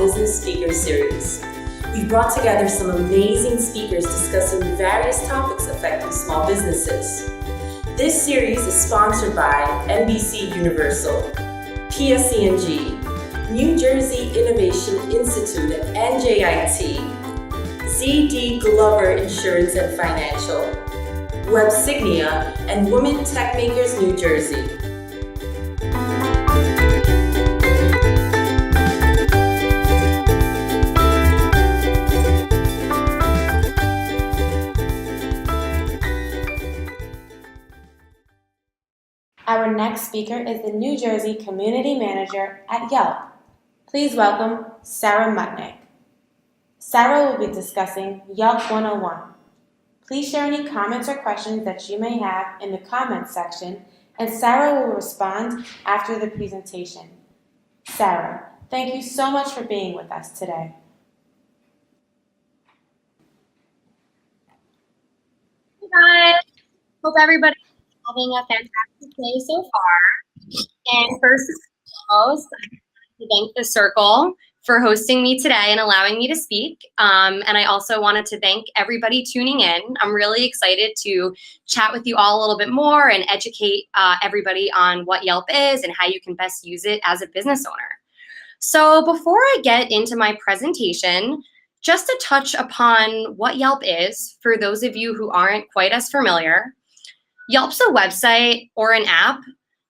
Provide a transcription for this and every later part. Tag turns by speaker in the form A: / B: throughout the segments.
A: Business Speaker Series. We've brought together some amazing speakers discussing various topics affecting small businesses. This series is sponsored by NBC Universal, PSE&G, New Jersey Innovation Institute at NJIT, Z.D. Glover Insurance and Financial, Websignia, and Women Tech Makers New Jersey.
B: Our next speaker is the New Jersey Community Manager at Yelp. Please welcome Sara Mutnick. Sara will be discussing Yelp 101. Please share any comments or questions that you may have in the comments section, and Sara will respond after the presentation. Sara, thank you so much for being with us today.
C: Hey guys, hope everybody's having a fantastic day so far. And first and foremost, I'd like to thank the Circl for hosting me today and allowing me to speak. And I also wanted to thank everybody tuning in. I'm really excited to chat with you all a little bit more and educate everybody on what Yelp is and how you can best use it as a business owner. So before I get into my presentation, just to touch upon what Yelp is, for those of you who aren't quite as familiar, Yelp's a website or an app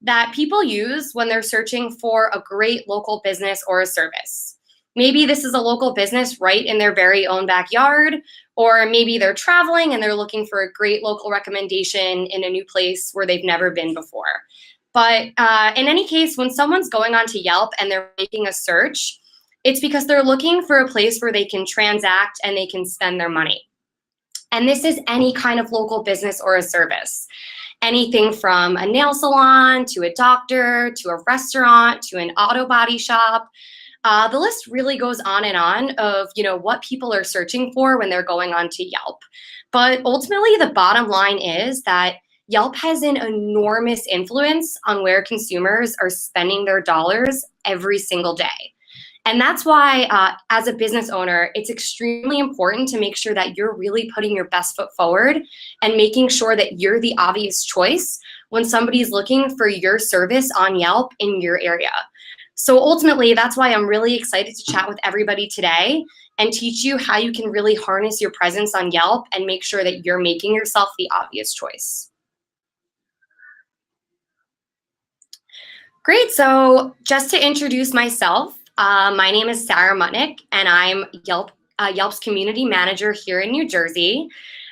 C: that people use when they're searching for a great local business or a service. Maybe this is a local business right in their very own backyard, or maybe they're traveling and they're looking for a great local recommendation in a new place where they've never been before. But in any case, when someone's going onto Yelp and they're making a search, it's because they're looking for a place where they can transact and they can spend their money. And this is any kind of local business or a service. Anything from a nail salon, to a doctor, to a restaurant, to an auto body shop. The list really goes on and on of, what people are searching for when they're going onto Yelp. But ultimately, the bottom line is that Yelp has an enormous influence on where consumers are spending their dollars every single day. And that's why, as a business owner, it's extremely important to make sure that you're really putting your best foot forward and making sure that you're the obvious choice when somebody's looking for your service on Yelp in your area. So ultimately, that's why I'm really excited to chat with everybody today and teach you how you can really harness your presence on Yelp and make sure that you're making yourself the obvious choice. Great, so just to introduce myself, my name is Sara Mutnick, and I'm Yelp's community manager here in New Jersey.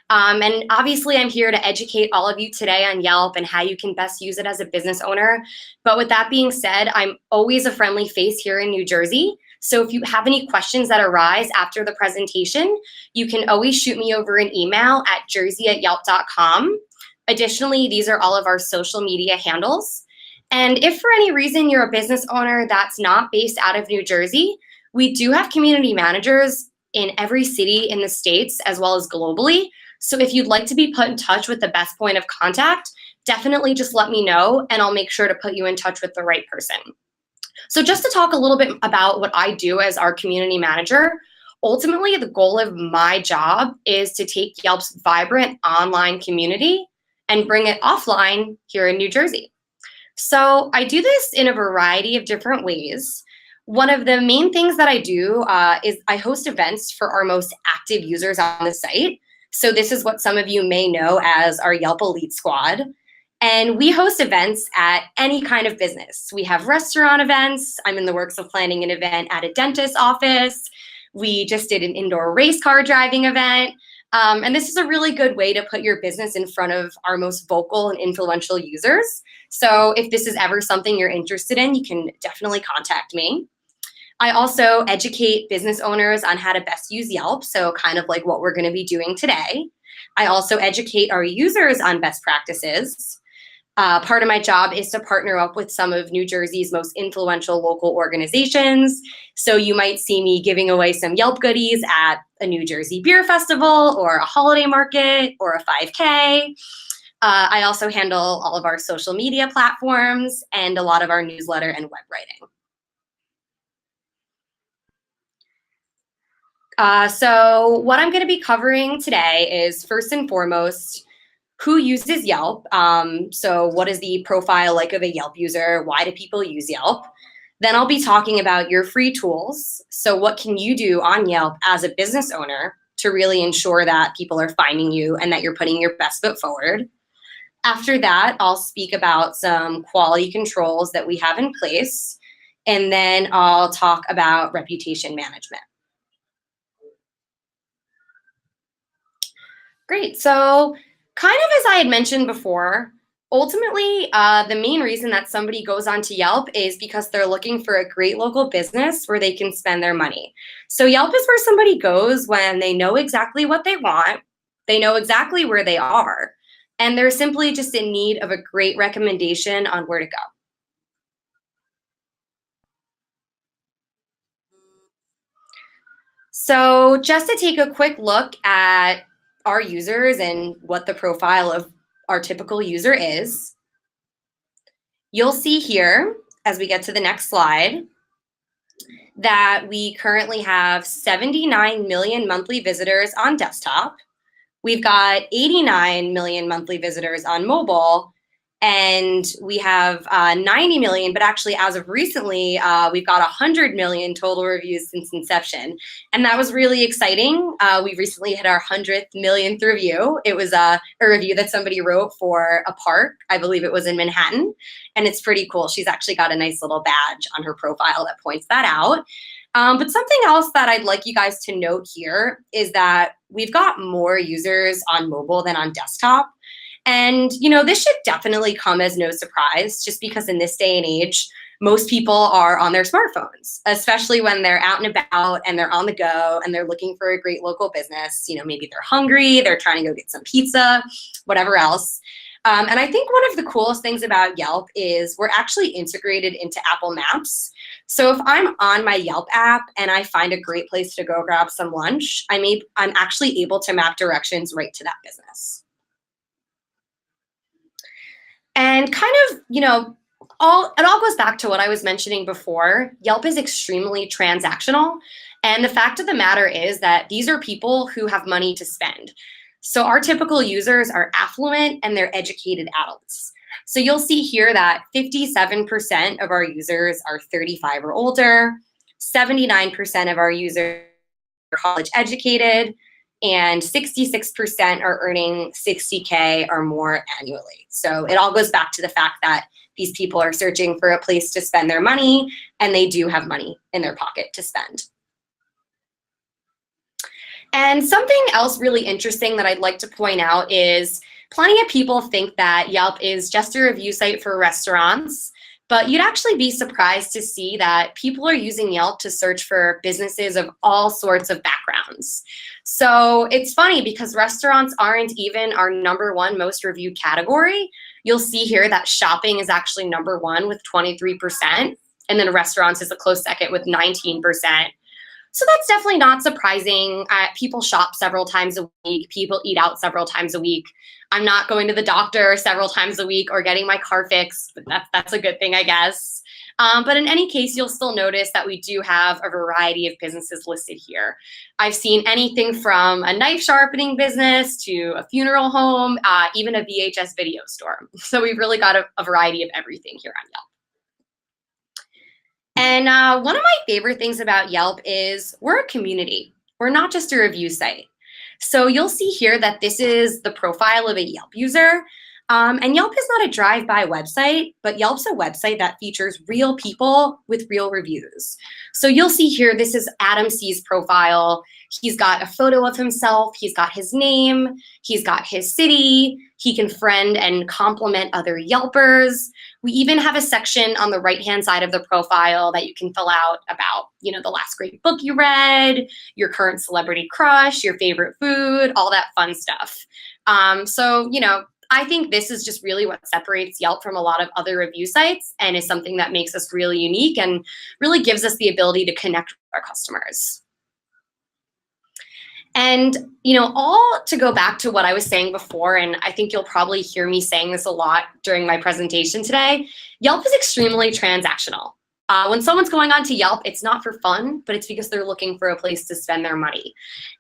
C: And obviously, I'm here to educate all of you today on Yelp and how you can best use it as a business owner. But with that being said, I'm always a friendly face here in New Jersey. So if you have any questions that arise after the presentation, you can always shoot me over an email at jersey@yelp.com. Additionally, these are all of our social media handles. And if for any reason you're a business owner that's not based out of New Jersey, we do have community managers in every city in the States as well as globally. So if you'd like to be put in touch with the best point of contact, definitely just let me know and I'll make sure to put you in touch with the right person. So just to talk a little bit about what I do as our community manager, ultimately the goal of my job is to take Yelp's vibrant online community and bring it offline here in New Jersey. So I do this in a variety of different ways. One of the main things that I do is I host events for our most active users on the site. So this is what some of you may know as our Yelp Elite Squad. And we host events at any kind of business. We have restaurant events. I'm in the works of planning an event at a dentist's office. We just did an indoor race car driving event. And this is a really good way to put your business in front of our most vocal and influential users. So if this is ever something you're interested in, you can definitely contact me. I also educate business owners on how to best use Yelp, so kind of like what we're going to be doing today. I also educate our users on best practices. Part of my job is to partner up with some of New Jersey's most influential local organizations. So you might see me giving away some Yelp goodies at a New Jersey beer festival or a holiday market or a 5K. I also handle all of our social media platforms and a lot of our newsletter and web writing. So what I'm going to be covering today is, first and foremost, who uses Yelp? So what is the profile like of a Yelp user? Why do people use Yelp? Then I'll be talking about your free tools. So what can you do on Yelp as a business owner to really ensure that people are finding you and that you're putting your best foot forward? After that, I'll speak about some quality controls that we have in place. And then I'll talk about reputation management. Great. So kind of as I had mentioned before, ultimately, the main reason that somebody goes onto Yelp is because they're looking for a great local business where they can spend their money. So Yelp is where somebody goes when they know exactly what they want, they know exactly where they are, and they're simply just in need of a great recommendation on where to go. So just to take a quick look at our users and what the profile of our typical user is, you'll see here, as we get to the next slide, that we currently have 79 million monthly visitors on desktop. We've got 89 million monthly visitors on mobile, and we have 90 million, but actually as of recently, we've got 100 million total reviews since inception. And that was really exciting. We recently hit our 100th millionth review. It was a review that somebody wrote for a park. I believe it was in Manhattan. And it's pretty cool. She's actually got a nice little badge on her profile that points that out. But something else that I'd like you guys to note here is that we've got more users on mobile than on desktop. And, this should definitely come as no surprise, just because in this day and age, most people are on their smartphones, especially when they're out and about and they're on the go and they're looking for a great local business. Maybe they're hungry, they're trying to go get some pizza, whatever else. And I think one of the coolest things about Yelp is we're actually integrated into Apple Maps. So if I'm on my Yelp app and I find a great place to go grab some lunch, I'm actually able to map directions right to that business. And kind of, it all goes back to what I was mentioning before. Yelp is extremely transactional. And the fact of the matter is that these are people who have money to spend. So our typical users are affluent and they're educated adults. So you'll see here that 57% of our users are 35 or older, 79% of our users are college educated, and 66% are earning 60K or more annually. So it all goes back to the fact that these people are searching for a place to spend their money, and they do have money in their pocket to spend. And something else really interesting that I'd like to point out is plenty of people think that Yelp is just a review site for restaurants, but you'd actually be surprised to see that people are using Yelp to search for businesses of all sorts of backgrounds. So it's funny because restaurants aren't even our #1 most reviewed category. You'll see here that shopping is actually #1 with 23%, and then restaurants is a close second with 19%. So that's definitely not surprising. People shop several times a week. People eat out several times a week. I'm not going to the doctor several times a week or getting my car fixed, but that's a good thing, I guess. But in any case, you'll still notice that we do have a variety of businesses listed here. I've seen anything from a knife sharpening business to a funeral home, even a VHS video store. So we've really got a variety of everything here on Yelp. And one of my favorite things about Yelp is we're a community. We're not just a review site. So you'll see here that this is the profile of a Yelp user. And Yelp is not a drive-by website, but Yelp's a website that features real people with real reviews. So you'll see here, this is Adam C's profile. He's got a photo of himself. He's got his name. He's got his city. He can friend and compliment other Yelpers. We even have a section on the right-hand side of the profile that you can fill out about, the last great book you read, your current celebrity crush, your favorite food, all that fun stuff. I think this is just really what separates Yelp from a lot of other review sites and is something that makes us really unique and really gives us the ability to connect with our customers. And, all to go back to what I was saying before, and I think you'll probably hear me saying this a lot during my presentation today, Yelp is extremely transactional. When someone's going on to Yelp, it's not for fun, but it's because they're looking for a place to spend their money.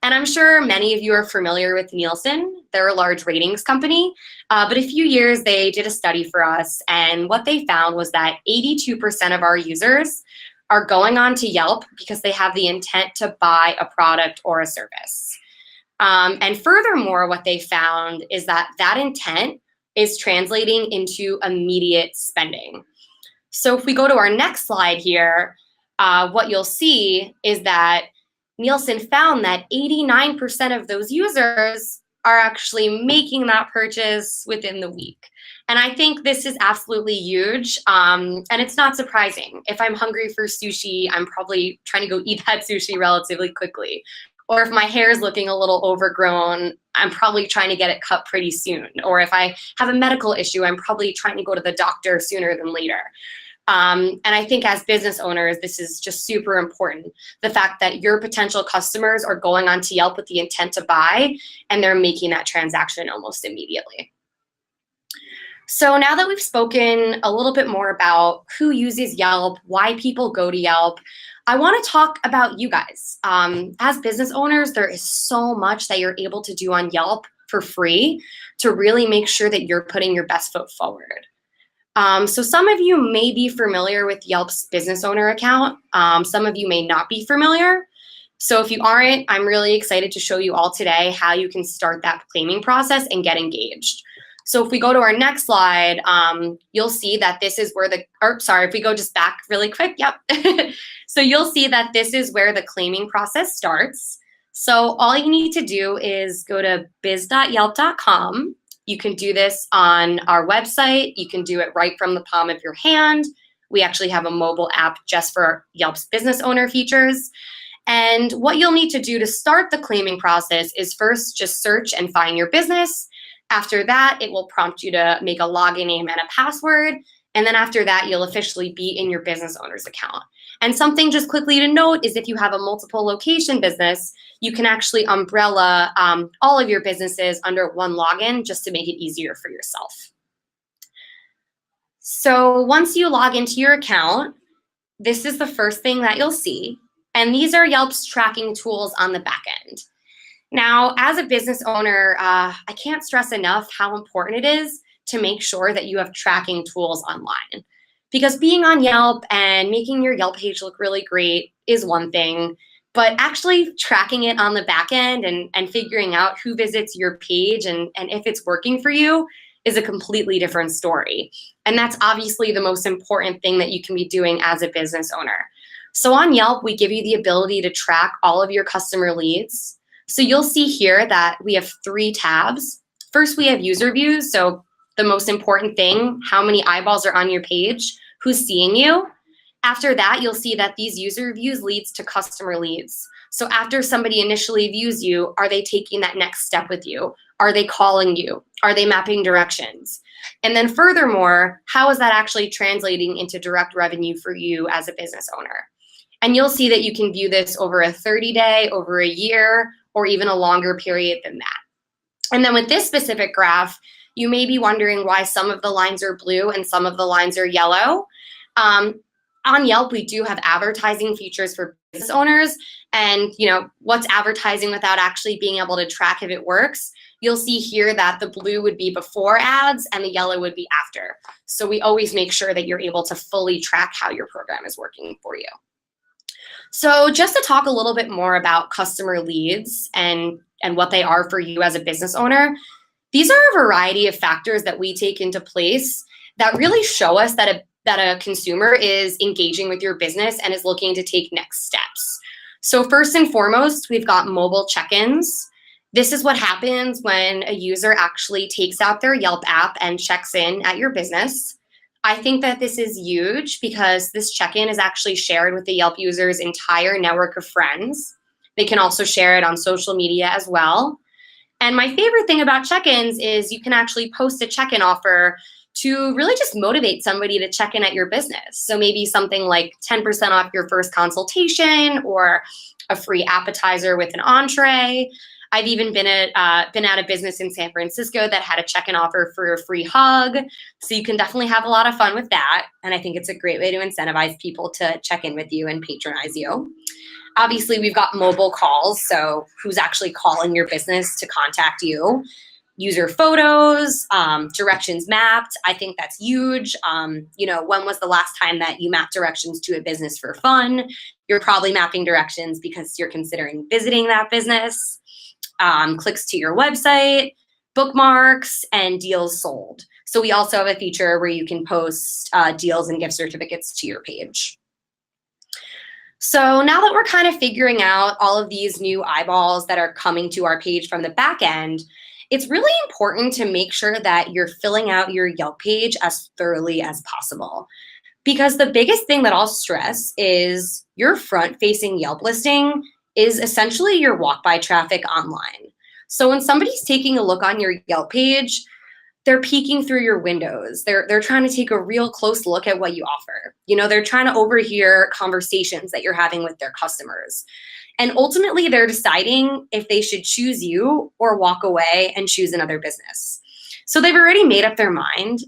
C: And I'm sure many of you are familiar with Nielsen. They're a large ratings company, but a few years they did a study for us, and what they found was that 82% of our users are going on to Yelp because they have the intent to buy a product or a service. And furthermore, what they found is that that intent is translating into immediate spending. So if we go to our next slide here, what you'll see is that Nielsen found that 89% of those users are actually making that purchase within the week. And I think this is absolutely huge, and it's not surprising. If I'm hungry for sushi, I'm probably trying to go eat that sushi relatively quickly. Or if my hair is looking a little overgrown, I'm probably trying to get it cut pretty soon. Or if I have a medical issue, I'm probably trying to go to the doctor sooner than later. And I think as business owners, this is just super important. The fact that your potential customers are going onto Yelp with the intent to buy, and they're making that transaction almost immediately. So now that we've spoken a little bit more about who uses Yelp, why people go to Yelp, I want to talk about you guys. As business owners, there is so much that you're able to do on Yelp for free to really make sure that you're putting your best foot forward. So some of you may be familiar with Yelp's business owner account. Some of you may not be familiar. So if you aren't, I'm really excited to show you all today how you can start that claiming process and get engaged. So if we go to our next slide, you'll see that this is where if we go just back really quick, yep. So you'll see that this is where the claiming process starts. So all you need to do is go to biz.yelp.com. You can do this on our website. You can do it right from the palm of your hand. We actually have a mobile app just for Yelp's business owner features. And what you'll need to do to start the claiming process is first just search and find your business. After that, it will prompt you to make a login name and a password. And then after that, you'll officially be in your business owner's account. And something just quickly to note is if you have a multiple location business, you can actually umbrella all of your businesses under one login just to make it easier for yourself. So once you log into your account, this is the first thing that you'll see. And these are Yelp's tracking tools on the back end. Now, as a business owner, I can't stress enough how important it is to make sure that you have tracking tools online. Because being on Yelp and making your Yelp page look really great is one thing, but actually tracking it on the back end and figuring out who visits your page and if it's working for you is a completely different story. And that's obviously the most important thing that you can be doing as a business owner. So on Yelp, we give you the ability to track all of your customer leads. So you'll see here that we have 3 tabs. First, we have user views. So the most important thing, how many eyeballs are on your page, who's seeing you. After that, you'll see that these user views leads to customer leads. So after somebody initially views you, are they taking that next step with you? Are they calling you? Are they mapping directions? And then furthermore, how is that actually translating into direct revenue for you as a business owner? And you'll see that you can view this over a 30-day, over a year, or even a longer period than that. And then with this specific graph, you may be wondering why some of the lines are blue and some of the lines are yellow. On Yelp, we do have advertising features for business owners. And what's advertising without actually being able to track if it works? You'll see here that the blue would be before ads and the yellow would be after. So we always make sure that you're able to fully track how your program is working for you. So just to talk a little bit more about customer leads and what they are for you as a business owner, these are a variety of factors that we take into place that really show us that a consumer is engaging with your business and is looking to take next steps. So first and foremost, we've got mobile check-ins. This is what happens when a user actually takes out their Yelp app and checks in at your business. I think that this is huge because this check-in is actually shared with the Yelp user's entire network of friends. They can also share it on social media as well. And my favorite thing about check-ins is you can actually post a check-in offer to really just motivate somebody to check in at your business. So maybe something like 10% off your first consultation or a free appetizer with an entree. I've even been at a business in San Francisco that had a check-in offer for a free hug. So you can definitely have a lot of fun with that. And I think it's a great way to incentivize people to check in with you and patronize you. Obviously, we've got mobile calls. So who's actually calling your business to contact you? User photos, directions mapped. I think that's huge. When was the last time that you mapped directions to a business for fun? You're probably mapping directions because you're considering visiting that business. Clicks to your website, bookmarks, and deals sold. So we also have a feature where you can post deals and gift certificates to your page. So now that we're kind of figuring out all of these new eyeballs that are coming to our page from the back end, it's really important to make sure that you're filling out your Yelp page as thoroughly as possible. Because the biggest thing that I'll stress is your front-facing Yelp listing is essentially your walk-by traffic online. So when somebody's taking a look on your Yelp page, they're peeking through your windows. They're trying to take a real close look at what you offer. They're trying to overhear conversations that you're having with their customers. And ultimately, they're deciding if they should choose you or walk away and choose another business. So they've already made up their mind.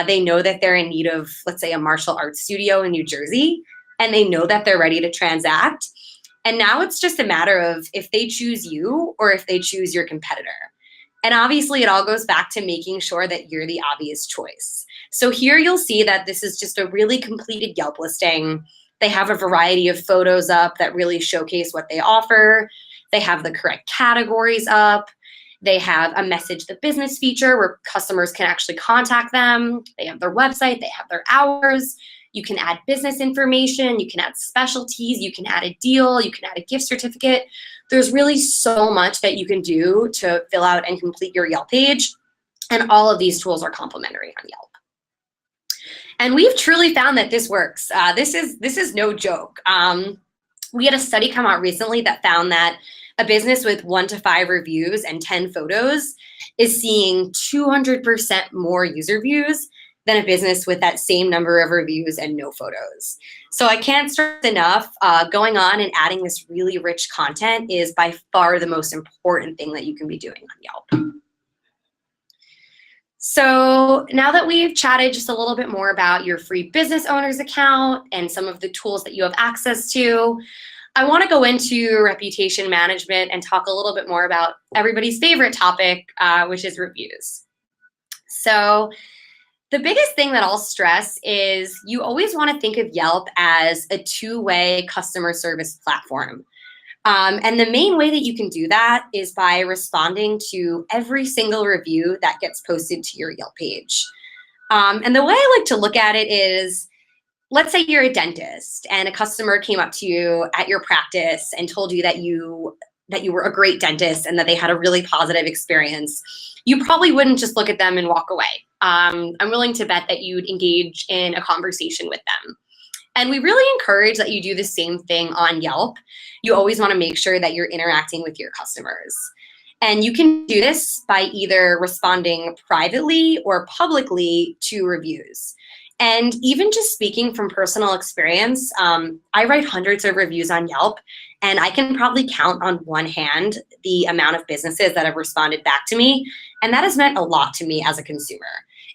C: They know that they're in need of, let's say, a martial arts studio in New Jersey, and they know that they're ready to transact. And now it's just a matter of if they choose you or if they choose your competitor. And obviously, it all goes back to making sure that you're the obvious choice. So here you'll see that this is just a really completed Yelp listing. They have a variety of photos up that really showcase what they offer. They have the correct categories up. They have a message the business feature where customers can actually contact them. They have their website. They have their hours. You can add business information. You can add specialties. You can add a deal. You can add a gift certificate. There's really so much that you can do to fill out and complete your Yelp page. And all of these tools are complimentary on Yelp. And we've truly found that this works. This is no joke. We had a study come out recently that found that a business with 1 to 5 reviews and 10 photos is seeing 200% more user views than a business with that same number of reviews and no photos. So I can't stress enough, going on and adding this really rich content is by far the most important thing that you can be doing on Yelp. So now that we've chatted just a little bit more about your free business owner's account and some of the tools that you have access to, I want to go into reputation management and talk a little bit more about everybody's favorite topic, which is reviews. So the biggest thing that I'll stress is you always want to think of Yelp as a two-way customer service platform. And the main way that you can do that is by responding to every single review that gets posted to your Yelp page. And the way I like to look at it is, let's say you're a dentist and a customer came up to you at your practice and told you that you were a great dentist and that they had a really positive experience. You probably wouldn't just look at them and walk away. I'm willing to bet that you'd engage in a conversation with them. And we really encourage that you do the same thing on Yelp. You always want to make sure that you're interacting with your customers. And you can do this by either responding privately or publicly to reviews. And even just speaking from personal experience, I write hundreds of reviews on Yelp, and I can probably count on one hand the amount of businesses that have responded back to me. And that has meant a lot to me as a consumer.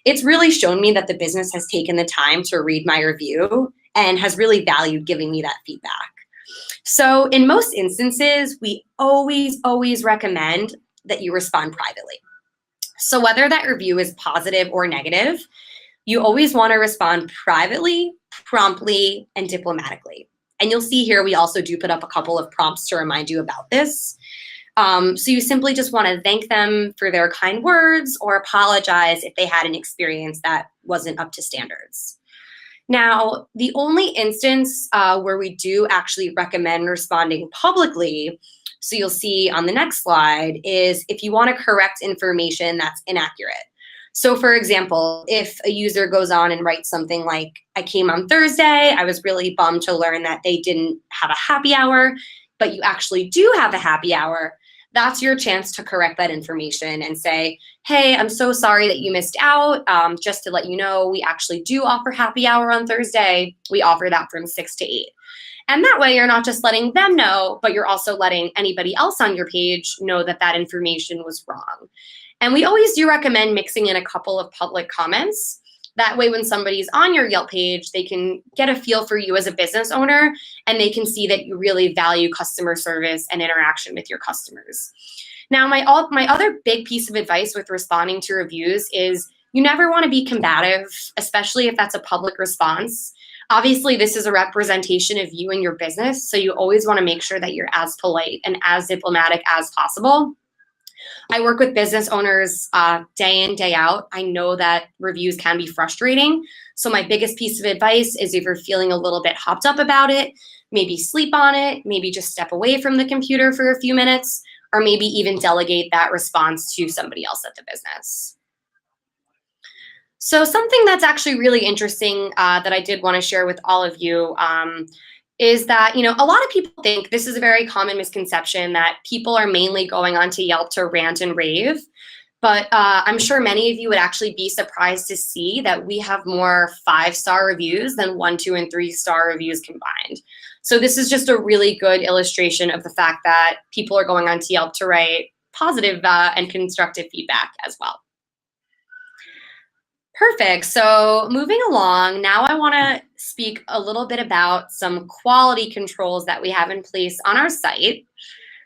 C: It's really shown me that the business has taken the time to read my review and has really valued giving me that feedback. So in most instances, we always recommend that you respond privately. So whether that review is positive or negative, you always want to respond privately, promptly, and diplomatically. And you'll see here we also do put up a couple of prompts to remind you about this. So you simply just want to thank them for their kind words or apologize if they had an experience that wasn't up to standards. Now, the only instance where we do actually recommend responding publicly, so you'll see on the next slide, is if you want to correct information that's inaccurate. So for example, if a user goes on and writes something like, I came on Thursday, I was really bummed to learn that they didn't have a happy hour, but you actually do have a happy hour, that's your chance to correct that information and say, hey, I'm so sorry that you missed out. Just to let you know, we actually do offer happy hour on Thursday. We offer that from 6 to 8. And that way you're not just letting them know, but you're also letting anybody else on your page know that that information was wrong. And we always do recommend mixing in a couple of public comments. That way when somebody's on your Yelp page, they can get a feel for you as a business owner, and they can see that you really value customer service and interaction with your customers. Now, my other big piece of advice with responding to reviews is you never want to be combative, especially if that's a public response. Obviously, this is a representation of you and your business, so you always want to make sure that you're as polite and as diplomatic as possible. I work with business owners day in, day out. I know that reviews can be frustrating. So my biggest piece of advice is if you're feeling a little bit hopped up about it, maybe sleep on it, maybe just step away from the computer for a few minutes, or maybe even delegate that response to somebody else at the business. So something that's actually really interesting that I did want to share with all of you is that, a lot of people think, this is a very common misconception, that people are mainly going onto Yelp to rant and rave. But I'm sure many of you would actually be surprised to see that we have more 5-star reviews than 1, 2, and 3-star reviews combined. So this is just a really good illustration of the fact that people are going onto Yelp to write positive and constructive feedback as well. Perfect. So moving along, now I want to speak a little bit about some quality controls that we have in place on our site.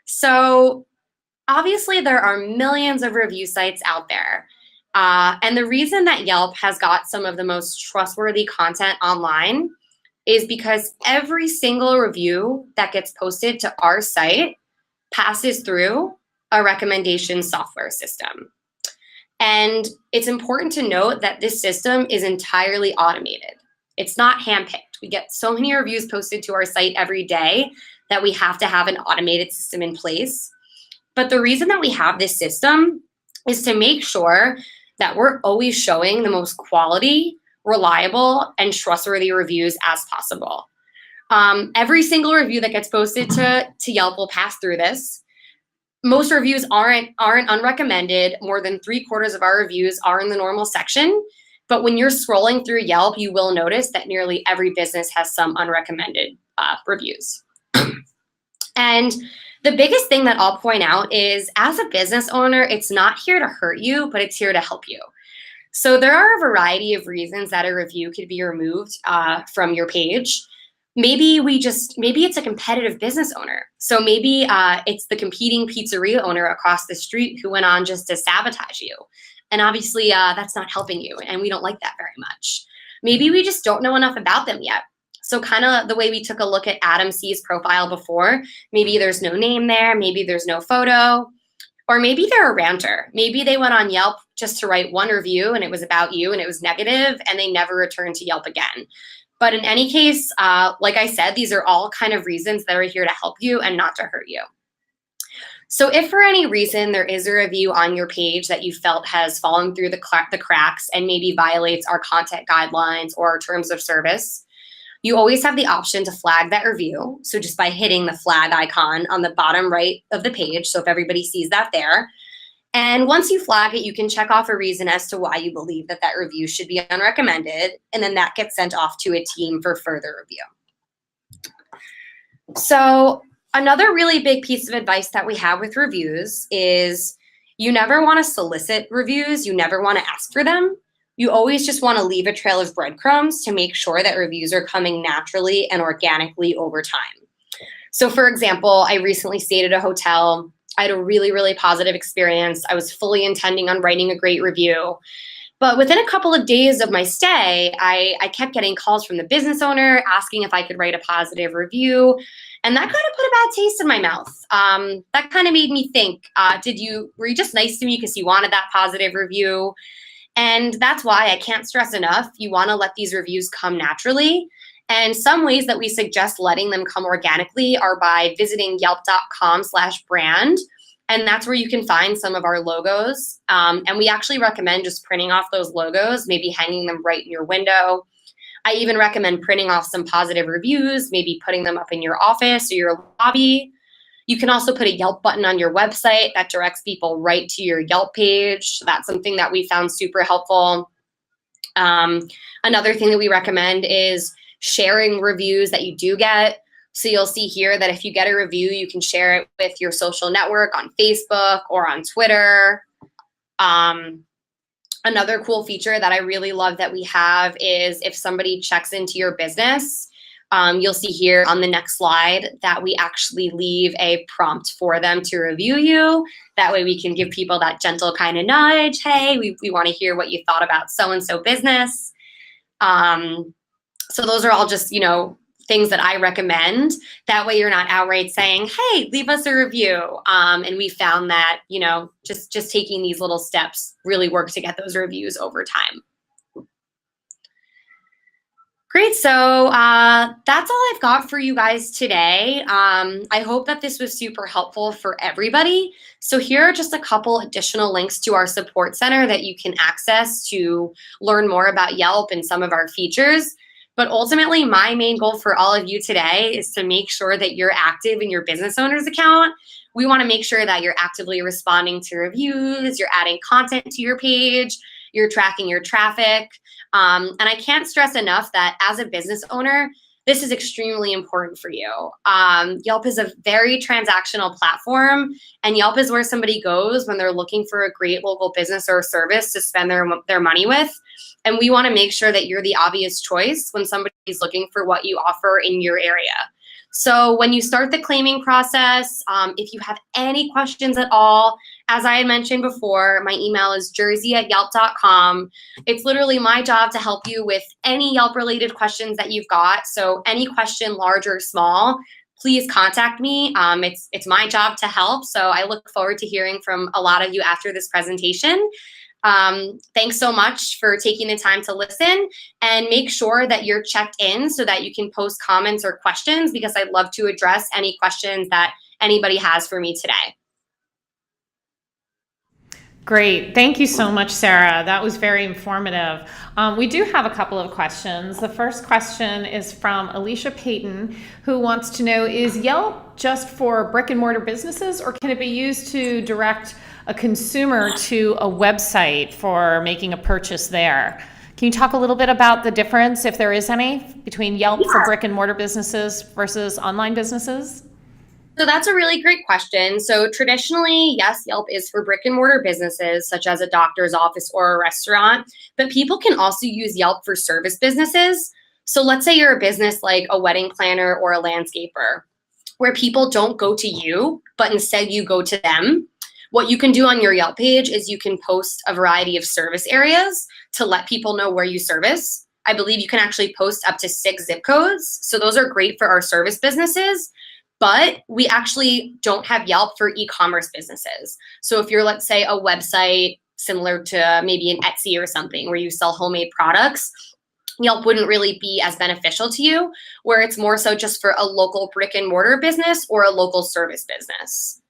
C: So obviously there are millions of review sites out there. And the reason that Yelp has got some of the most trustworthy content online is because every single review that gets posted to our site passes through a recommendation software system. And it's important to note that this system is entirely automated. It's not handpicked. We get so many reviews posted to our site every day that we have to have an automated system in place. But the reason that we have this system is to make sure that we're always showing the most quality, reliable, and trustworthy reviews as possible. Every single review that gets posted to Yelp will pass through this. Most reviews aren't unrecommended. More than 3/4 of our reviews are in the normal section. But when you're scrolling through Yelp, you will notice that nearly every business has some unrecommended reviews. And the biggest thing that I'll point out is, as a business owner, it's not here to hurt you, but it's here to help you. So there are a variety of reasons that a review could be removed from your page. Maybe it's a competitive business owner. So maybe it's the competing pizzeria owner across the street who went on just to sabotage you. And obviously that's not helping you, and we don't like that very much. Maybe we just don't know enough about them yet. So kind of the way we took a look at Adam C's profile before, maybe there's no name there, maybe there's no photo, or maybe they're a ranter. Maybe they went on Yelp just to write one review and it was about you and it was negative and they never returned to Yelp again. But in any case, like I said, these are all kind of reasons that are here to help you and not to hurt you. So if for any reason there is a review on your page that you felt has fallen through the cracks and maybe violates our content guidelines or our terms of service, you always have the option to flag that review. So just by hitting the flag icon on the bottom right of the page, so if everybody sees that there. And once you flag it, you can check off a reason as to why you believe that that review should be unrecommended, and then that gets sent off to a team for further review. So another really big piece of advice that we have with reviews is you never want to solicit reviews. You never want to ask for them. You always just want to leave a trail of breadcrumbs to make sure that reviews are coming naturally and organically over time. So for example, I recently stayed at a hotel. I had a really, really positive experience. I was fully intending on writing a great review. But within a couple of days of my stay, I kept getting calls from the business owner asking if I could write a positive review. And that kind of put a bad taste in my mouth. That kind of made me think, were you just nice to me because you wanted that positive review? And that's why I can't stress enough, you want to let these reviews come naturally. And some ways that we suggest letting them come organically are by visiting yelp.com/brand. And that's where you can find some of our logos. And we actually recommend just printing off those logos, maybe hanging them right in your window. I even recommend printing off some positive reviews, maybe putting them up in your office or your lobby. You can also put a Yelp button on your website that directs people right to your Yelp page. That's something that we found super helpful. Another thing that we recommend is sharing reviews that you do get. So you'll see here that if you get a review, you can share it with your social network on Facebook or on Twitter. Another cool feature that I really love that we have is if somebody checks into your business, you'll see here on the next slide that we actually leave a prompt for them to review you. That way we can give people that gentle kind of nudge. Hey, we want to hear what you thought about so-and-so business. So those are all just, things that I recommend. That way you're not outright saying, hey, leave us a review. And we found that, just taking these little steps really work to get those reviews over time. Great, so that's all I've got for you guys today. I hope that this was super helpful for everybody. So here are just a couple additional links to our support center that you can access to learn more about Yelp and some of our features. But ultimately, my main goal for all of you today is to make sure that you're active in your business owner's account. We want to make sure that you're actively responding to reviews, you're adding content to your page, you're tracking your traffic. And I can't stress enough that as a business owner, this is extremely important for you. Yelp is a very transactional platform, and Yelp is where somebody goes when they're looking for a great local business or service to spend their money with. And we want to make sure that you're the obvious choice when somebody's looking for what you offer in your area. So when you start the claiming process, if you have any questions at all, as I had mentioned before, my email is jersey@yelp.com. It's literally my job to help you with any Yelp-related questions that you've got. So any question, large or small, please contact me. It's my job to help. So I look forward to hearing from a lot of you after this presentation. Thanks so much for taking the time to listen, and make sure that you're checked in so that you can post comments or questions, because I'd love to address any questions that anybody has for me today.
D: Great. Thank you so much, Sarah. That was very informative. We do have a couple of questions. The first question is from Alicia Payton, who wants to know, is Yelp just for brick and mortar businesses, or can it be used to direct a consumer to a website for making a purchase there? Can you talk a little bit about the difference, if there is any, between Yelp for brick and mortar businesses versus online businesses?
C: So that's a really great question. So traditionally, yes, Yelp is for brick and mortar businesses such as a doctor's office or a restaurant, but people can also use Yelp for service businesses. So let's say you're a business like a wedding planner or a landscaper, where people don't go to you, but instead you go to them. What you can do on your Yelp page is you can post a variety of service areas to let people know where you service. I believe you can actually post up to 6 zip codes. So those are great for our service businesses. But we actually don't have Yelp for e-commerce businesses. So if you're, let's say, a website similar to maybe an Etsy or something where you sell homemade products, Yelp wouldn't really be as beneficial to you, where it's more so just for a local brick and mortar business or a local service business.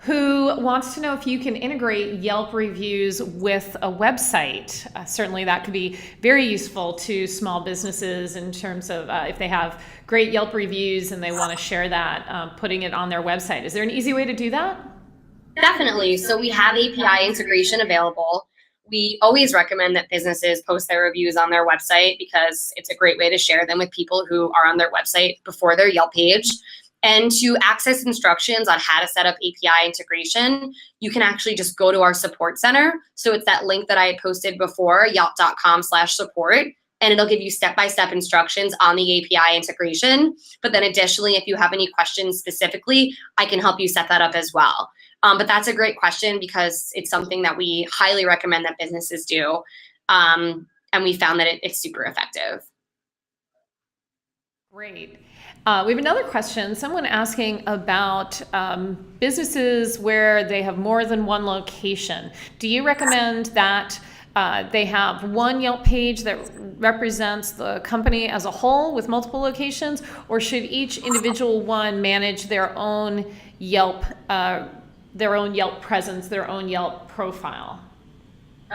D: Who wants to know if you can integrate Yelp reviews with a website. Certainly that could be very useful to small businesses in terms of if they have great Yelp reviews and they want to share that, putting it on their website. Is there an easy way to do that?
C: Definitely. So we have API integration available. We always recommend that businesses post their reviews on their website because it's a great way to share them with people who are on their website before their Yelp page. And to access instructions on how to set up API integration, you can actually just go to our support center. So it's that link that I had posted before, yelp.com/support, and it'll give you step-by-step instructions on the API integration. But then additionally, if you have any questions specifically, I can help you set that up as well. But that's a great question because it's something that we highly recommend that businesses do. And we found that it's super effective.
D: Great. We have another question, someone asking about businesses where they have more than one location. Do you recommend that they have one Yelp page that represents the company as a whole with multiple locations, or should each individual one manage their own Yelp presence, their own Yelp profile?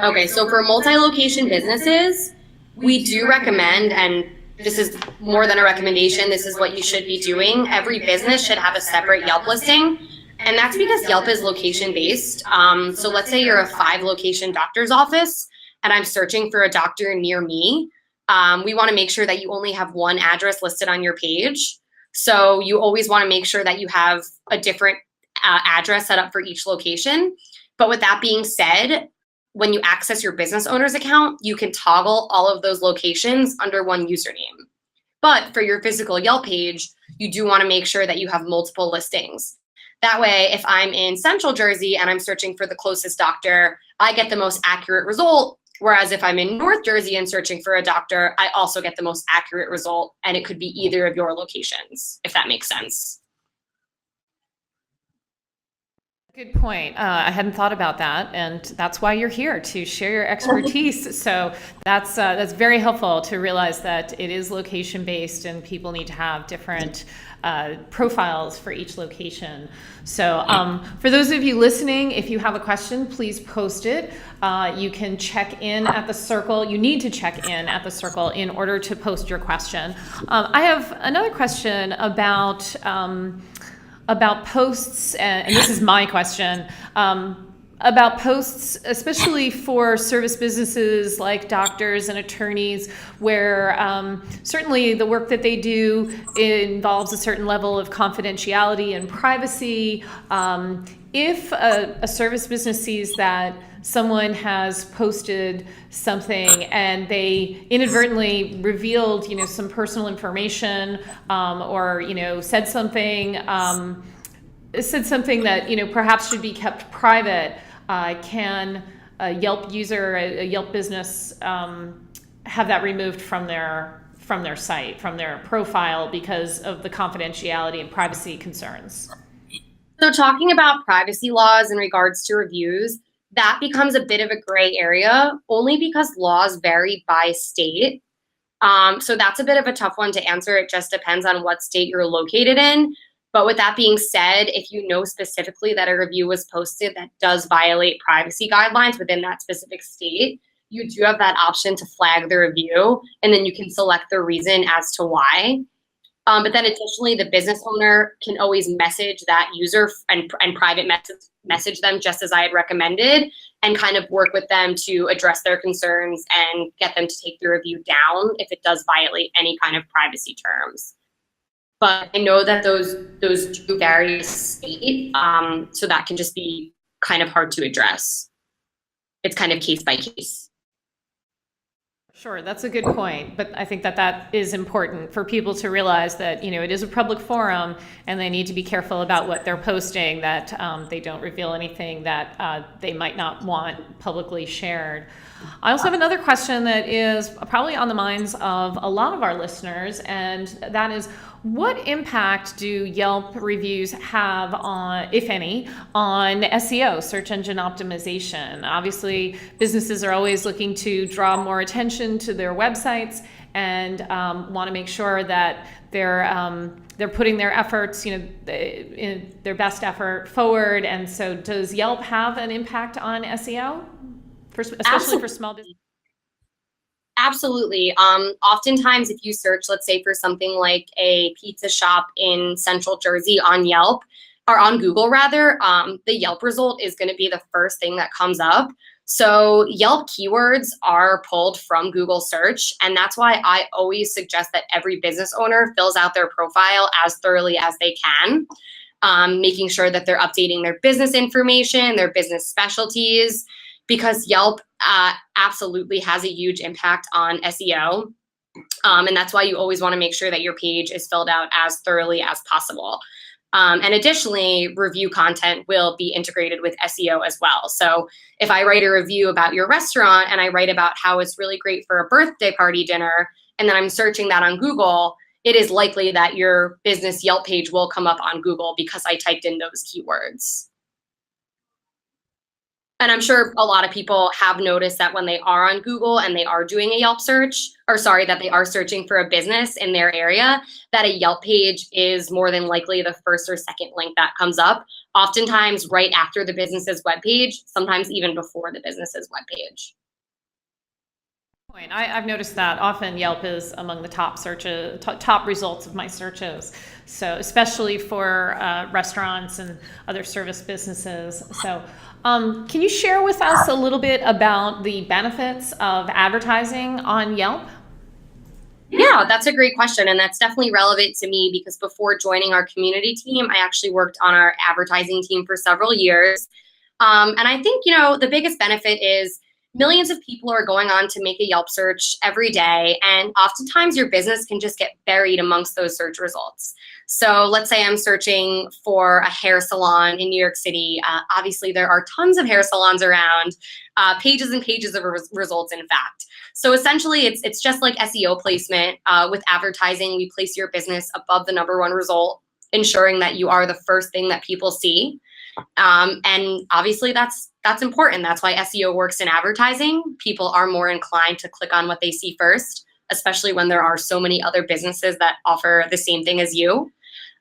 C: Okay, so for multi-location businesses, we do recommend, and this is more than a recommendation, this is what you should be doing. Every business should have a separate Yelp listing. And that's because Yelp is location based. So let's say you're a 5-location doctor's office and I'm searching for a doctor near me. We want to make sure that you only have one address listed on your page. So you always want to make sure that you have a different address set up for each location. But with that being said, when you access your business owner's account, you can toggle all of those locations under one username. But for your physical Yelp page, you do want to make sure that you have multiple listings. That way, if I'm in Central Jersey and I'm searching for the closest doctor, I get the most accurate result. Whereas if I'm in North Jersey and searching for a doctor, I also get the most accurate result. And it could be either of your locations, if that makes sense.
D: Good point. I hadn't thought about that, and that's why you're here, to share your expertise. So that's very helpful to realize that it is location based, and people need to have different profiles for each location. So for those of you listening, if you have a question, please post it. You can check in at the Circl. You need to check in at the Circl in order to post your question. I have another question about posts, and this is my question, about posts, especially for service businesses like doctors and attorneys, where certainly the work that they do involves a certain level of confidentiality and privacy. If a service business sees that someone has posted something and they inadvertently revealed, some personal information, or said something that perhaps should be kept private, can a Yelp user, a Yelp business, have that removed from their site, from their profile, because of the confidentiality and privacy concerns?
C: So talking about privacy laws in regards to reviews, that becomes a bit of a gray area, only because laws vary by state. So that's a bit of a tough one to answer. It just depends on what state you're located in. But with that being said, if you know specifically that a review was posted that does violate privacy guidelines within that specific state, you do have that option to flag the review, and then you can select the reason as to why. But then additionally, the business owner can always message that user and private message them, just as I had recommended, and kind of work with them to address their concerns and get them to take the review down if it does violate any kind of privacy terms. But I know that those do vary state, so that can just be kind of hard to address. It's kind of case by case.
D: Sure, that's a good point, but I think that is important for people to realize that it is a public forum, and they need to be careful about what they're posting, that they don't reveal anything that they might not want publicly shared. I also have another question that is probably on the minds of a lot of our listeners, and that is, what impact do Yelp reviews have on, if any, on SEO, search engine optimization? Obviously, businesses are always looking to draw more attention to their websites, and want to make sure that they're putting their efforts, in their best effort forward. And so, does Yelp have an impact on SEO, especially for small business?
C: Absolutely. Oftentimes, if you search, let's say, for something like a pizza shop in Central Jersey on Yelp, or on Google rather, the Yelp result is going to be the first thing that comes up. So Yelp keywords are pulled from Google search, and that's why I always suggest that every business owner fills out their profile as thoroughly as they can, making sure that they're updating their business information, their business specialties, because Yelp absolutely has a huge impact on SEO. And that's why you always want to make sure that your page is filled out as thoroughly as possible. And additionally, review content will be integrated with SEO as well. So if I write a review about your restaurant and I write about how it's really great for a birthday party dinner, and then I'm searching that on Google, it is likely that your business Yelp page will come up on Google because I typed in those keywords. And I'm sure a lot of people have noticed that when they are on Google and they are doing a Yelp search, that they are searching for a business in their area, that a Yelp page is more than likely the first or second link that comes up, oftentimes right after the business's webpage, sometimes even before the business's webpage.
D: I've noticed that often Yelp is among the top results of my searches. So especially for restaurants and other service businesses. So can you share with us a little bit about the benefits of advertising on Yelp?
C: Yeah, that's a great question. And that's definitely relevant to me because before joining our community team, I actually worked on our advertising team for several years. And I think, the biggest benefit is millions of people are going on to make a Yelp search every day. And oftentimes your business can just get buried amongst those search results. So let's say I'm searching for a hair salon in New York City. Obviously, there are tons of hair salons around, pages and pages of results, in fact. So essentially, it's just like SEO placement. With advertising, we place your business above the #1 result, ensuring that you are the first thing that people see. And obviously, that's important. That's why SEO works in advertising. People are more inclined to click on what they see first, especially when there are so many other businesses that offer the same thing as you.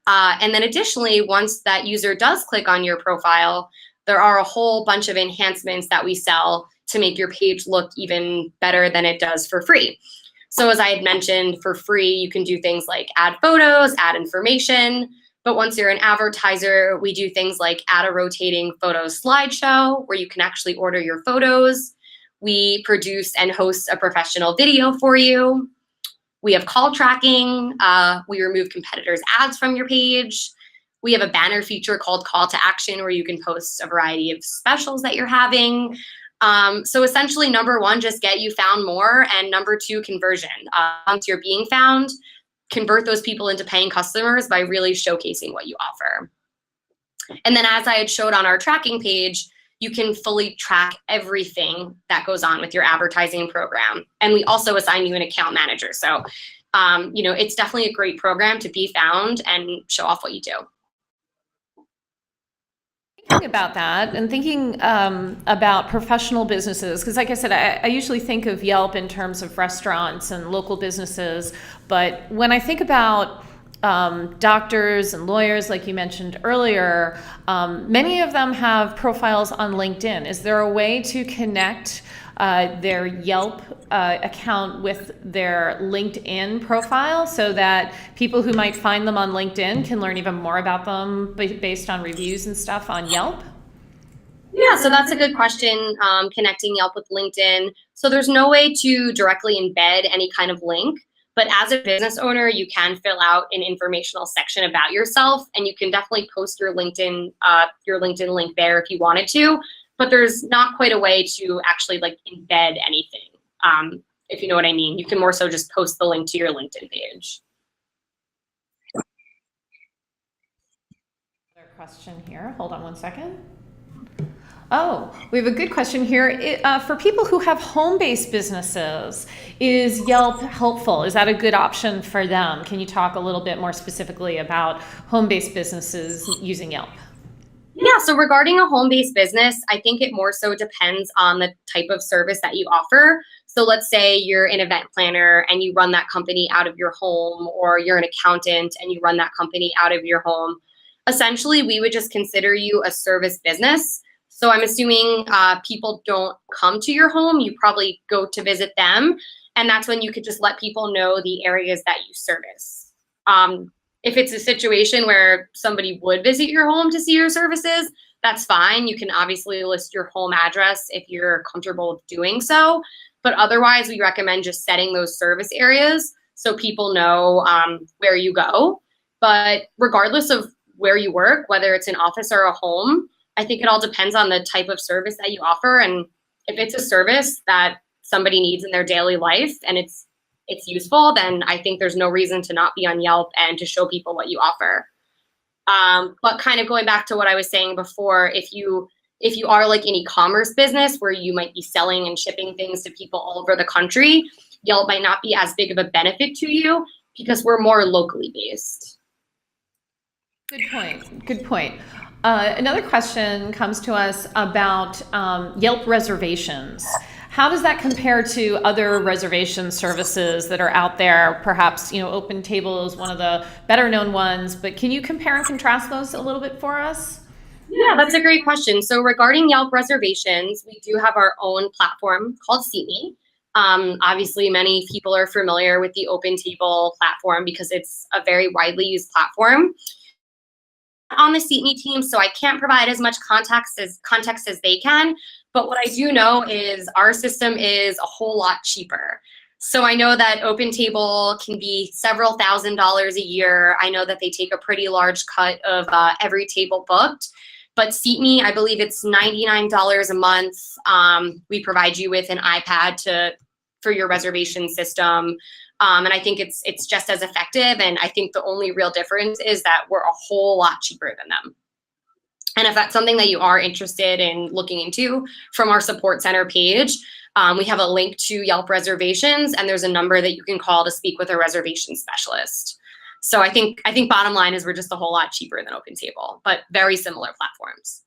C: And then additionally, once that user does click on your profile, there are a whole bunch of enhancements that we sell to make your page look even better than it does for free. So as I had mentioned, for free, you can do things like add photos, add information. But once you're an advertiser, we do things like add a rotating photo slideshow where you can actually order your photos. We produce and host a professional video for you. We have call tracking. We remove competitors' ads from your page. We have a banner feature called Call to Action where you can post a variety of specials that you're having. So essentially, #1, just get you found more, and #2, conversion. Once you're being found, convert those people into paying customers by really showcasing what you offer. And then as I had showed on our tracking page, you can fully track everything that goes on with your advertising program. And we also assign you an account manager. So, it's definitely a great program to be found and show off what you do.
D: Thinking about that and thinking about professional businesses, because like I said, I usually think of Yelp in terms of restaurants and local businesses, but when I think about doctors and lawyers, like you mentioned earlier, many of them have profiles on LinkedIn. Is there a way to connect their Yelp account with their LinkedIn profile so that people who might find them on LinkedIn can learn even more about them based on reviews and stuff on Yelp?
C: Yeah, so that's a good question, connecting Yelp with LinkedIn. So there's no way to directly embed any kind of link, but as a business owner, you can fill out an informational section about yourself, and you can definitely post your LinkedIn link there if you wanted to. But there's not quite a way to actually embed anything, if you know what I mean. You can more so just post the link to your LinkedIn page.
D: Another question here. Hold on one second. Oh, we have a good question here. For people who have home-based businesses, is Yelp helpful? Is that a good option for them? Can you talk a little bit more specifically about home-based businesses using Yelp?
C: Yeah, so regarding a home-based business, I think it more so depends on the type of service that you offer. So let's say you're an event planner and you run that company out of your home, or you're an accountant and you run that company out of your home. Essentially, we would just consider you a service business. So I'm assuming people don't come to your home, you probably go to visit them. And that's when you could just let people know the areas that you service. If it's a situation where somebody would visit your home to see your services, that's fine. You can obviously list your home address if you're comfortable with doing so. But otherwise, we recommend just setting those service areas so people know where you go. But regardless of where you work, whether it's an office or a home, I think it all depends on the type of service that you offer. And if it's a service that somebody needs in their daily life and it's useful, then I think there's no reason to not be on Yelp and to show people what you offer. But kind of going back to what I was saying before, if you are like an e-commerce business where you might be selling and shipping things to people all over the country, Yelp might not be as big of a benefit to you because we're more locally based.
D: Good point. Good point. Another question comes to us about Yelp reservations. How does that compare to other reservation services that are out there? Perhaps, OpenTable is one of the better known ones, but can you compare and contrast those a little bit for us?
C: Yeah, that's a great question. So regarding Yelp reservations, we do have our own platform called SeatMe. Obviously, many people are familiar with the Open Table platform because it's a very widely used platform on the Seat Me team, so I can't provide as much context as they can. But what I do know is our system is a whole lot cheaper. So I know that Open Table can be several $1,000s a year. I know that they take a pretty large cut of every table booked. But Seat Me, I believe it's $99 a month. We provide you with an iPad for your reservation system. And I think it's just as effective. And I think the only real difference is that we're a whole lot cheaper than them. And if that's something that you are interested in looking into, from our support center page, we have a link to Yelp reservations, and there's a number that you can call to speak with a reservation specialist. So I think bottom line is we're just a whole lot cheaper than Open Table, but very similar platforms.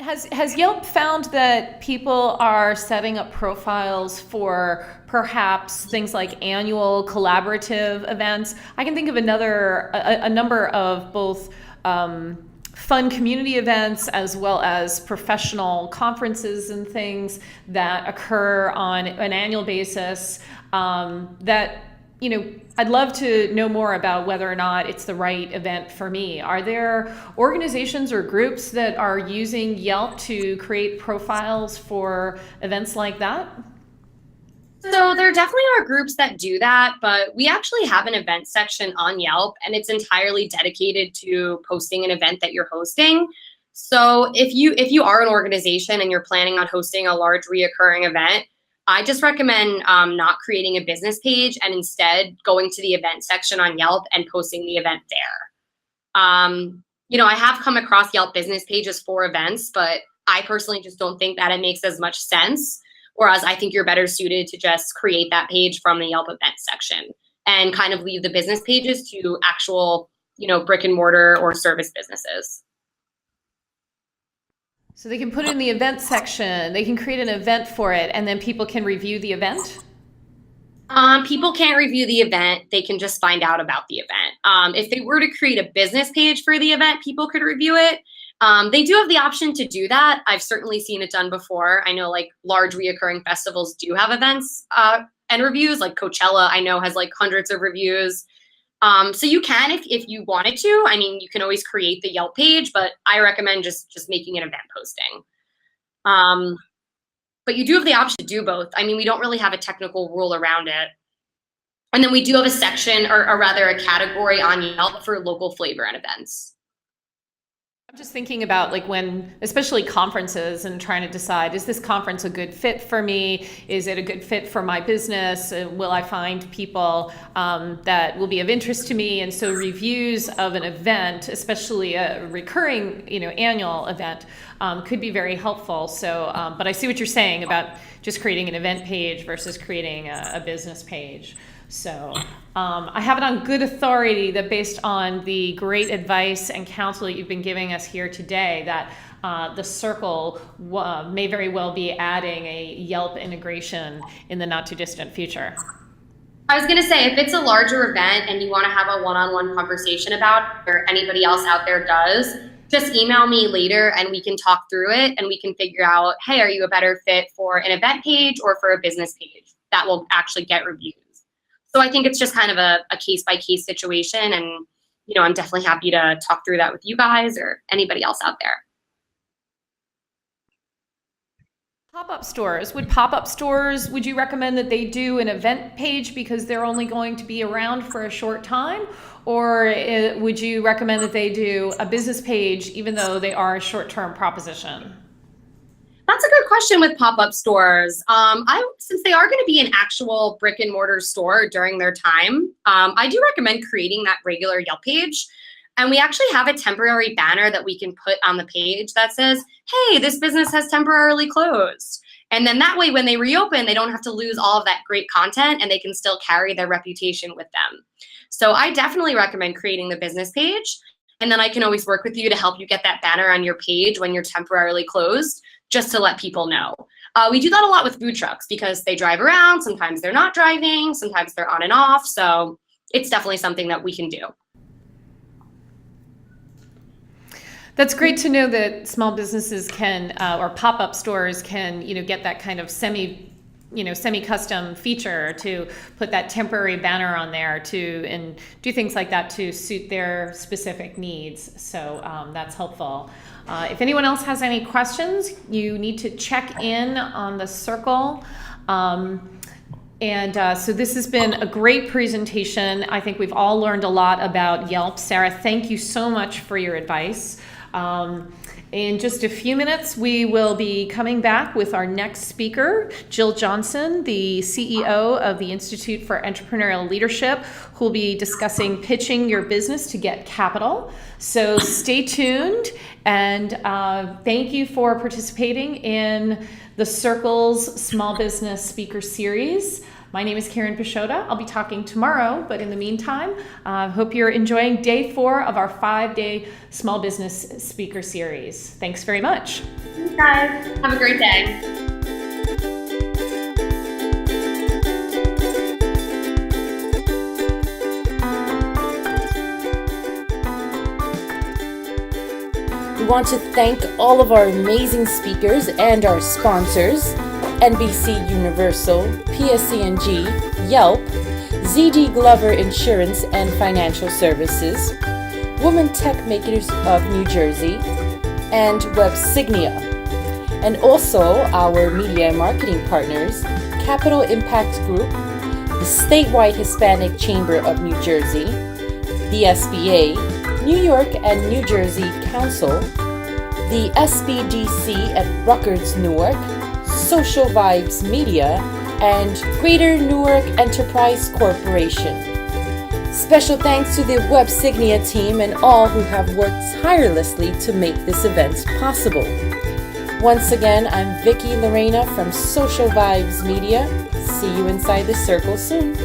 D: Has Yelp found that people are setting up profiles for perhaps things like annual collaborative events? I can think of a number of both fun community events as well as professional conferences and things that occur on an annual basis that, I'd love to know more about whether or not it's the right event for me. Are there organizations or groups that are using Yelp to create profiles for events like that?
C: So there definitely are groups that do that, but we actually have an event section on Yelp, and it's entirely dedicated to posting an event that you're hosting. So if you are an organization and you're planning on hosting a large reoccurring event, I just recommend not creating a business page and instead going to the event section on Yelp and posting the event there. I have come across Yelp business pages for events, but I personally just don't think that it makes as much sense. Whereas I think you're better suited to just create that page from the Yelp event section and kind of leave the business pages to actual, brick and mortar or service businesses.
D: So they can put it in the event section, they can create an event for it, and then people can review the event?
C: People can't review the event. They can just find out about the event. If they were to create a business page for the event, people could review it. They do have the option to do that. I've certainly seen it done before. I know like large reoccurring festivals do have events and reviews, like Coachella, I know has like hundreds of reviews. So you can, if you wanted to. I mean, you can always create the Yelp page, but I recommend just making an event posting. But you do have the option to do both. I mean, we don't really have a technical rule around it. And then we do have a section, or rather a category on Yelp for local flavor and events.
D: I'm just thinking about like when, especially conferences, and trying to decide, is this conference a good fit for me? Is it a good fit for my business? Will I find people that will be of interest to me? And so reviews of an event, especially a recurring, annual event, could be very helpful. So, but I see what you're saying about just creating an event page versus creating a business page. So I have it on good authority that based on the great advice and counsel that you've been giving us here today, that the Circl may very well be adding a Yelp integration in the not too distant future.
C: I was going to say, if it's a larger event and you want to have a one-on-one conversation about it, or anybody else out there does, just email me later and we can talk through it and we can figure out, hey, are you a better fit for an event page or for a business page that will actually get reviews? So I think it's just kind of a case-by-case situation, and I'm definitely happy to talk through that with you guys or anybody else out there.
D: Pop-up stores. Would you recommend that they do an event page because they're only going to be around for a short time? Or would you recommend that they do a business page even though they are a short-term proposition?
C: That's a good question with pop-up stores. Since they are going to be an actual brick and mortar store during their time, I do recommend creating that regular Yelp page. And we actually have a temporary banner that we can put on the page that says, hey, this business has temporarily closed. And then that way, when they reopen, they don't have to lose all of that great content and they can still carry their reputation with them. So I definitely recommend creating the business page. And then I can always work with you to help you get that banner on your page when you're temporarily closed, just to let people know. We do that a lot with food trucks because they drive around. Sometimes they're not driving. Sometimes they're on and off. So it's definitely something that we can do.
D: That's great to know that small businesses can, or pop-up stores can, get that kind of semi-custom feature to put that temporary banner on there and do things like that to suit their specific needs. So that's helpful. If anyone else has any questions, you need to check in on the Circl. So this has been a great presentation. I think we've all learned a lot about Yelp. Sara, thank you so much for your advice. In just a few minutes, we will be coming back with our next speaker, Jill Johnson, the CEO of the Institute for Entrepreneurial Leadership, who will be discussing pitching your business to get capital. So stay tuned, and thank you for participating in the Circl's Small Business Speaker Series. My name is Karen Pashota. I'll be talking tomorrow, but in the meantime, hope you're enjoying day 4 of our 5-day Small Business Speaker Series. Thanks very much.
C: Thanks, guys. Have a great day.
A: We want to thank all of our amazing speakers and our sponsors: NBC Universal, PSC&G, Yelp, ZD Glover Insurance and Financial Services, Women Tech Makers of New Jersey, and Websignia. And also our media and marketing partners: Capital Impact Group, the Statewide Hispanic Chamber of New Jersey, the SBA, New York and New Jersey Council, the SBDC at Rutgers Newark, Social Vibes Media, and Greater Newark Enterprise Corporation. Special thanks to the Websignia team and all who have worked tirelessly to make this event possible. Once again, I'm Vicki Lorena from Social Vibes Media. See you inside the Circl soon.